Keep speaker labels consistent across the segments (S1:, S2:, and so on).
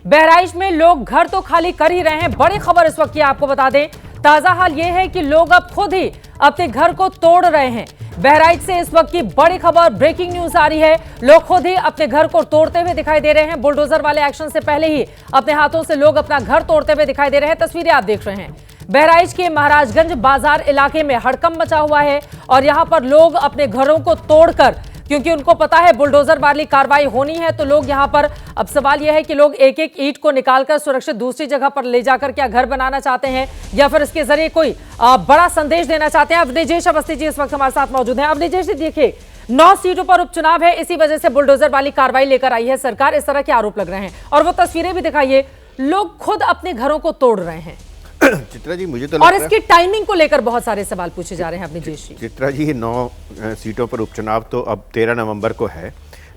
S1: बहराइच में लोग घर तो खाली कर ही रहे हैं। बड़ी खबर इस वक्त की आपको बता दें, ताजा हाल यह है कि लोग अब खुद ही अपने घर को तोड़ रहे हैं। बहराइच से इस वक्त की बड़ी खबर, ब्रेकिंग न्यूज आ रही है। लोग खुद ही अपने घर को तोड़ते हुए दिखाई दे रहे हैं। बुलडोजर वाले एक्शन से पहले ही अपने हाथों से लोग अपना घर तोड़ते हुए दिखाई दे रहे हैं। तस्वीरें आप देख रहे हैं। बहराइच के महाराजगंज बाजार इलाके में हड़कंप मचा हुआ है और यहां पर लोग अपने घरों को तोड़कर, क्योंकि उनको पता है बुलडोजर वाली कार्रवाई होनी है, तो लोग यहां पर, अब सवाल यह है कि लोग एक एक ईंट को निकालकर सुरक्षित दूसरी जगह पर ले जाकर क्या घर बनाना चाहते हैं या फिर इसके जरिए कोई बड़ा संदेश देना चाहते हैं। अवनीजेश अवस्थी जी इस वक्त हमारे साथ मौजूद हैं। अवनीजेश जी, देखिए 9 सीटों पर उपचुनाव है, इसी वजह से बुलडोजर वाली कार्रवाई लेकर आई है सरकार, इस तरह के आरोप लग रहे हैं और वो तस्वीरें भी दिखाइए, लोग खुद अपने घरों को तोड़ रहे हैं।
S2: चित्रा जी, मुझे तो
S1: और इसकी टाइमिंग को लेकर बहुत सारे सवाल पूछे जा रहे हैं। अवनीजेश जी,
S2: चित्रा जी, 9 सीटों पर उपचुनाव तो अब 13 नवंबर को है,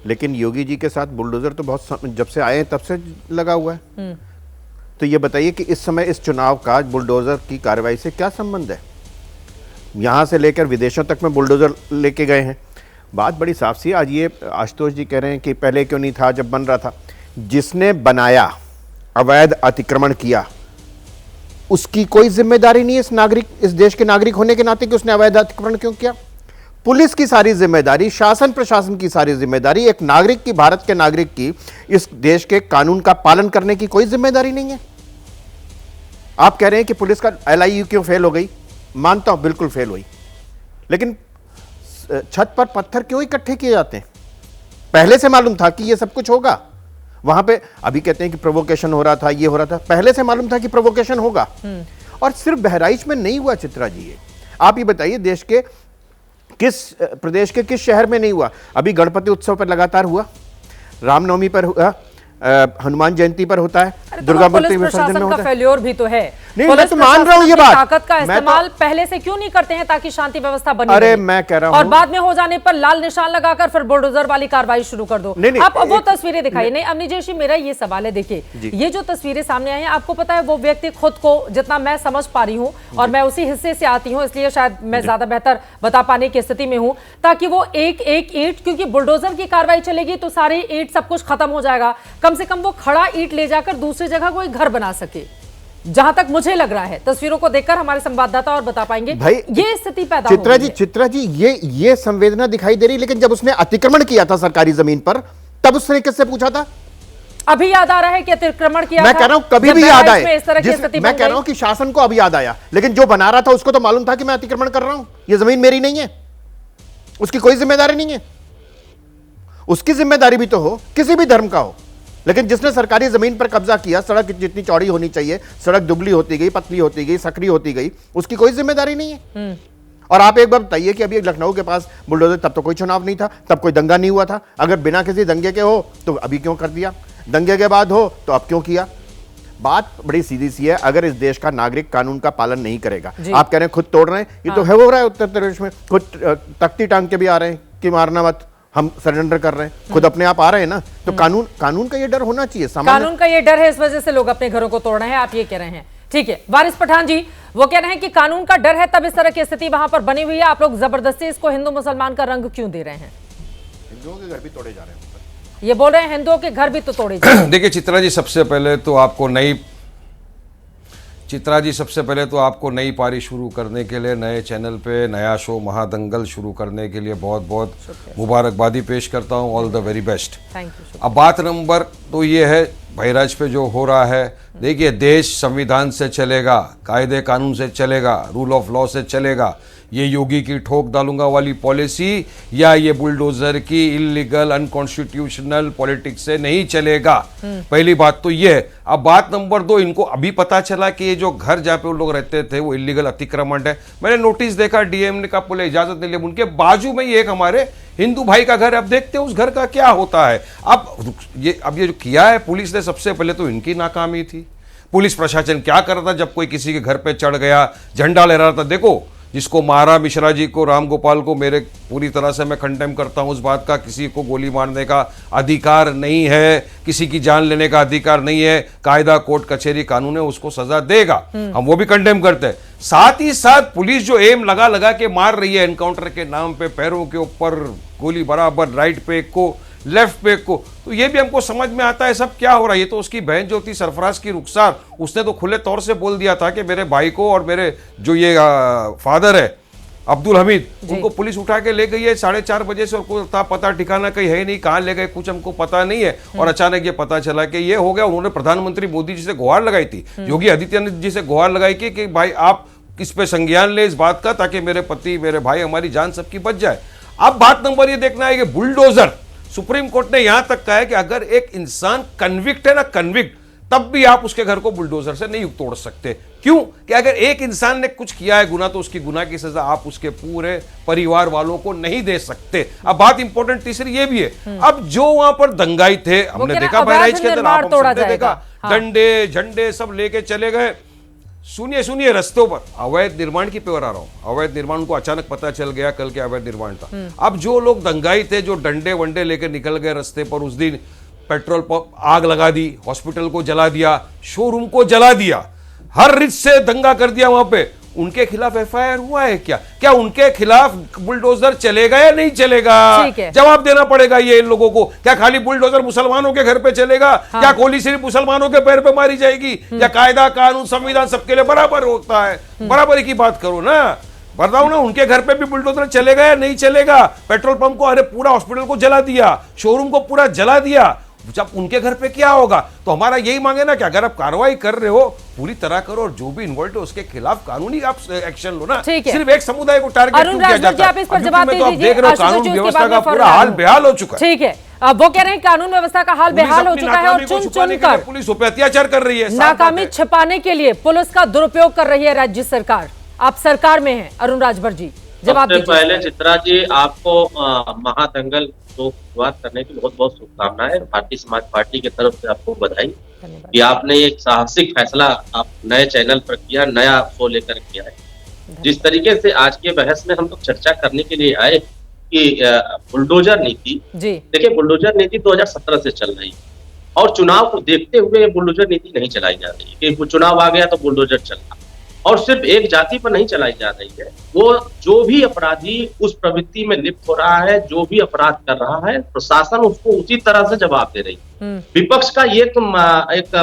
S2: लेकिन योगी जी के साथ बुलडोजर तो बहुत जब से आए हैं तब से लगा हुआ है। तो ये बताइए कि इस समय इस चुनाव का बुलडोजर की कार्रवाई से क्या संबंध है? यहाँ से लेकर विदेशों तक में बुलडोजर लेके गए हैं। बात बड़ी साफ सी है। आज ये आशुतोष जी कह रहे हैं कि पहले क्यों नहीं था जब बन रहा था। जिसने बनाया, अवैध अतिक्रमण किया, उसकी कोई जिम्मेदारी नहीं है इस देश के नागरिक होने के नाते कि उसने अवैध अतिक्रमण क्यों किया। पुलिस की सारी जिम्मेदारी, शासन प्रशासन की सारी जिम्मेदारी, एक नागरिक की, भारत के नागरिक की इस देश के कानून का पालन करने की कोई जिम्मेदारी नहीं है। आप कह रहे हैं कि पुलिस का LIU क्यों फेल हो गई? मानता हूं, बिल्कुल फेल हुई, लेकिन छत पर पत्थर क्यों इकट्ठे किए जाते हैं? पहले से मालूम था कि यह सब कुछ होगा। वहां पे अभी कहते हैं कि प्रोवोकेशन हो रहा था, ये हो रहा था, पहले से मालूम था कि प्रोवोकेशन होगा। और सिर्फ बहराइच में नहीं हुआ चित्रा जी। ये आप ये बताइए, देश के प्रदेश के किस शहर में नहीं हुआ? अभी गणपति उत्सव पर लगातार हुआ, रामनवमी पर हुआ, हनुमान जयंती पर होता है, दुर्गा मूर्ति विसर्जन में होता है।
S1: फेल्योर भी तो है।
S2: नहीं, मैं तो मान रहा हूं ये बात।
S1: ताकत का इस्तेमाल पहले से क्यों नहीं करते हैं ताकि शांति व्यवस्था बनी रहे?
S2: अरे मैं कह रहा हूं,
S1: और बाद में हो जाने पर लाल निशान लगाकर फिर बुलडोजर वाली कार्रवाई शुरू कर दो। आप वो तस्वीरें दिखाइए। नहीं अवनीजेश जी, मेरा ये सवाल है, देखिए ये जो तस्वीरें सामने आई हैं, आपको पता है वो व्यक्ति खुद को, जितना मैं समझ पा रही हूँ और मैं उसी हिस्से से आती हूँ, इसलिए शायद मैं ज्यादा बेहतर बता पाने की स्थिति में हूँ, ताकि वो एक एक ईंट, क्योंकि बुलडोजर की कार्रवाई चलेगी तो सारी ईंट सब कुछ खत्म हो जाएगा, कम से कम वो खड़ा ईंट ले जाकर दूसरी जगह कोई घर बना सके। जहां तक मुझे लग रहा है, तस्वीरों को देखकर हमारे संवाददाता और बता पाएंगे भाई ये स्थिति पैदा हो गई है।
S2: चित्रा जी, ये संवेदना दिखाई दे रही, लेकिन जब उसने अतिक्रमण किया था सरकारी जमीन पर, तब उसने किससे पूछा था?
S1: अभी याद आ रहा है कि अतिक्रमण किया
S2: मैं कह रहा हूं कभी भी याद आए।
S1: मैं
S2: कह रहा हूं कि शासन को अभी याद आया, लेकिन जो बना रहा था उसको तो मालूम था कि मैं अतिक्रमण कर रहा हूं, ये जमीन मेरी नहीं है, उसकी कोई जिम्मेदारी नहीं है। उसकी जिम्मेदारी भी तो हो, किसी भी धर्म का हो, लेकिन जिसने सरकारी जमीन पर कब्जा किया, सड़क जितनी चौड़ी होनी चाहिए, सड़क दुबली होती गई, पतली होती गई, सकरी होती गई, उसकी कोई जिम्मेदारी नहीं है। और आप एक बार बताइए कि अभी लखनऊ के पास बुलडोजर, तब तो कोई चुनाव नहीं था, तब कोई दंगा नहीं हुआ था। अगर बिना किसी दंगे के हो तो अभी क्यों कर दिया? दंगे के बाद हो तो अब क्यों किया? बात बड़ी सीधी सी है। अगर इस देश का नागरिक कानून का पालन नहीं करेगा, आप कह रहे हैं खुद तोड़ रहे हैं, ये तो है, हो रहा है उत्तर प्रदेश में। खुद तख्ती टांग के भी आ रहे हैं कि मारना मत, हम सरेंडर कर रहे हैं, खुद अपने आप आ रहे हैं ना। तो कानून का ये डर होना चाहिए,
S1: कानून का ये डर है, इस वजह से लोग अपने घरों को तोड़ रहे हैं, आप ये कह रहे हैं। ठीक है, वारिस पठान जी वो कह रहे हैं कि कानून का डर है, तब इस तरह की स्थिति वहां पर बनी हुई है। आप लोग जबरदस्ती इसको हिंदू मुसलमान का रंग क्यों दे रहे हैं?
S2: हिंदुओं के घर भी तोड़े जा रहे हैं,
S1: ये बोल रहे हैं हिंदुओं के घर भी तो तोड़े जा रहे हैं।
S3: देखिए चित्रा जी, सबसे पहले तो आपको नई पारी शुरू करने के लिए, नए चैनल पे नया शो महादंगल शुरू करने के लिए बहुत बहुत मुबारकबादी पेश करता हूँ। All the very best.
S1: Thank you.
S3: अब बात नंबर तो ये है, बहराइच पे जो हो रहा है, देखिए देश संविधान से चलेगा, कायदे कानून से चलेगा, रूल ऑफ लॉ से चलेगा। ये योगी की ठोक डालूंगा वाली पॉलिसी या ये बुलडोजर की इलीगल अनकॉन्स्टिट्यूशनल पॉलिटिक्स से नहीं चलेगा। पहली बात तो ये है। अब बात नंबर 2, इनको अभी पता चला कि ये जो घर जहाँ पे वो लोग रहते थे वो इलीगल अतिक्रमण है। मैंने नोटिस देखा, DM ने कहा पुलिस इजाजत नहीं ली, उनके बाजू में ही एक हमारे हिंदू भाई का घर है। अब देखते हैं उस घर का क्या होता है। अब ये जो किया है पुलिस ने, सबसे पहले तो इनकी नाकामी थी। पुलिस प्रशासन क्या कर रहा था? जब कोई किसी के घर पे चढ़ गया, झंडा लहरा रहा था, देखो जिसको मारा मिश्रा जी को, राम गोपाल को, मेरे पूरी तरह से मैं कंडेम करता हूं उस बात का। किसी को गोली मारने का अधिकार नहीं है, किसी की जान लेने का अधिकार नहीं है। कायदा, कोर्ट कचहरी, कानून है, उसको सजा देगा, हम वो भी कंडेम करते हैं। साथ ही साथ पुलिस जो एम लगा के मार रही है एनकाउंटर के नाम पे, पैरों के ऊपर गोली बराबर, राइट पे एक को लेफ्ट पे को, तो ये भी हमको समझ में आता है सब क्या हो रहा है। ये तो उसकी बहन जो थी सरफराज की रुखसार, उसने तो खुले तौर से बोल दिया था कि मेरे भाई को और मेरे जो ये फादर है अब्दुल हमीद, उनको पुलिस उठा के ले गई है 4:30 बजे से, और कोई पता ठिकाना कहीं है नहीं, कहाँ ले गए कुछ हमको पता नहीं है। और अचानक ये पता चला कि ये हो गया। उन्होंने प्रधानमंत्री मोदी जी से गुहार लगाई थी, योगी आदित्यनाथ जी से गुहार लगाई कि भाई आप इस पे संज्ञान ले इस बात का, ताकि मेरे पति मेरे भाई हमारी जान सबकी बच जाए। अब बात नंबर ये देखना है कि बुलडोजर, सुप्रीम कोर्ट ने यहां तक कहा है कि अगर एक इंसान कन्विक्ट है ना, कन्विक्ट, तब भी आप उसके घर को बुलडोजर से नहीं तोड़ सकते। क्यों? कि अगर एक इंसान ने कुछ किया है गुनाह, तो उसकी गुनाह की सजा आप उसके पूरे परिवार वालों को नहीं दे सकते। अब बात इंपॉर्टेंट तीसरी ये भी है, अब जो वहां पर दंगाई थे, हमने देखा बहराइच के अंदर, आप हमने देखा डंडे झंडे सब लेके चले गए। सुनिए सुनिए, रस्तों पर अवैध निर्माण की पेवर आ रहा हूं, अवैध निर्माण को अचानक पता चल गया कल के अवैध निर्माण था। अब जो लोग दंगाई थे, जो डंडे वंडे लेकर निकल गए रस्ते पर, उस दिन पेट्रोल पंप आग लगा दी, हॉस्पिटल को जला दिया, शोरूम को जला दिया, हर रित से दंगा कर दिया वहां पे, उनके खिलाफ एफआईआर हुआ है क्या? क्या उनके खिलाफ बुलडोजर चलेगा या नहीं चलेगा? जवाब देना पड़ेगा ये इन लोगों को। क्या खाली बुलडोजर मुसलमानों के घर पे चलेगा? हाँ। क्या गोली सिर्फ मुसलमानों के पैर पे मारी जाएगी? या कायदा कानून संविधान सबके लिए बराबर होता है? बराबरी की बात करो ना, बताओ ना, उनके घर पे भी बुलडोजर चलेगा या नहीं चलेगा? पेट्रोल पंप को, अरे पूरा हॉस्पिटल को जला दिया, शोरूम को पूरा जला दिया, जब उनके घर पे क्या होगा? तो हमारा यही मांगे ना कि अगर आप कार्रवाई कर रहे हो पूरी तरह करो, और जो भी इन्वॉल्व है उसके खिलाफ कानूनी आप एक्शन लो ना। सिर्फ एक समुदाय को टारगेट क्यों किया जाता है? तो आप देख रहे हो कानून व्यवस्था का पूरा हाल बेहाल हो चुका है।
S1: ठीक है, अब वो कह रहे हैं कानून व्यवस्था का हाल बेहाल हो चुका है, और चुन चुन कर
S3: पुलिस उस पर अत्याचार कर रही है।
S1: नाकामी छिपाने के लिए पुलिस का दुरुपयोग कर रही है राज्य सरकार। आप सरकार में हैं, अरुण राजभर जी, जवाब दीजिए।
S4: पहले चित्रा जी, आपको महादंगल को शुरुआत करने की बहुत बहुत शुभकामनाएं। भारतीय समाज पार्टी की तरफ से आपको बधाई कि आपने एक साहसिक फैसला आप नए चैनल पर किया, नया शो लेकर किया है। जिस तरीके से आज के बहस में हम लोग चर्चा करने के लिए आए कि बुलडोजर नीति, देखिए बुलडोजर नीति 2017 से चल रही है, और चुनाव को देखते हुए बुलडोजर नीति नहीं चलाई जा रही है कि चुनाव आ गया तो बुलडोजर चल रहा, और सिर्फ एक जाति पर नहीं चलाई जा रही है। वो जो भी अपराधी उस प्रवृत्ति में लिप्त हो रहा है, जो भी अपराध कर रहा है, प्रशासन उसको उसी तरह से जवाब दे रही है। विपक्ष का एक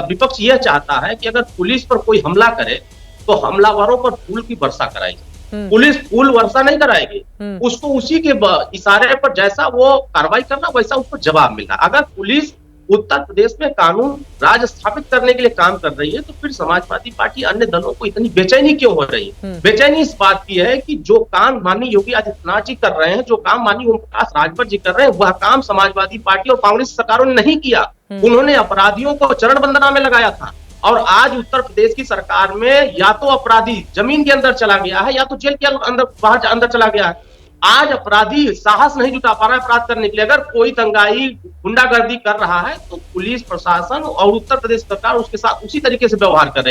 S4: विपक्ष यह चाहता है कि अगर पुलिस पर कोई हमला करे तो हमलावरों पर फूल की वर्षा कराएगी। पुलिस फूल वर्षा नहीं कराएगी, उसको उसी के इशारे पर जैसा वो कार्रवाई करना वैसा उसको जवाब मिलना। अगर पुलिस उत्तर प्रदेश में कानून राज स्थापित करने के लिए काम कर रही है, तो फिर समाजवादी पार्टी अन्य दलों को इतनी बेचैनी क्यों हो रही है? बेचैनी इस बात की है कि जो काम माननीय योगी आदित्यनाथ जी कर रहे हैं, जो काम माननीय ओम प्रकाश राजभर जी कर रहे हैं, वह काम समाजवादी पार्टी और कांग्रेस सरकारों ने नहीं किया। उन्होंने अपराधियों को चरण वंदना में लगाया था, और आज उत्तर प्रदेश की सरकार में या तो अपराधी जमीन के अंदर चला गया है, या तो जेल के अंदर बाहर अंदर चला गया है। आज अपराधी साहस नहीं जुटा पा रहा है अपराध करने के लिए। अगर कोई दंगाई गुंडागर्दी कर रहा है तो पुलिस प्रशासन और उत्तर प्रदेश सरकार उसके साथ उसी तरीके से व्यवहार कर रहे हैं।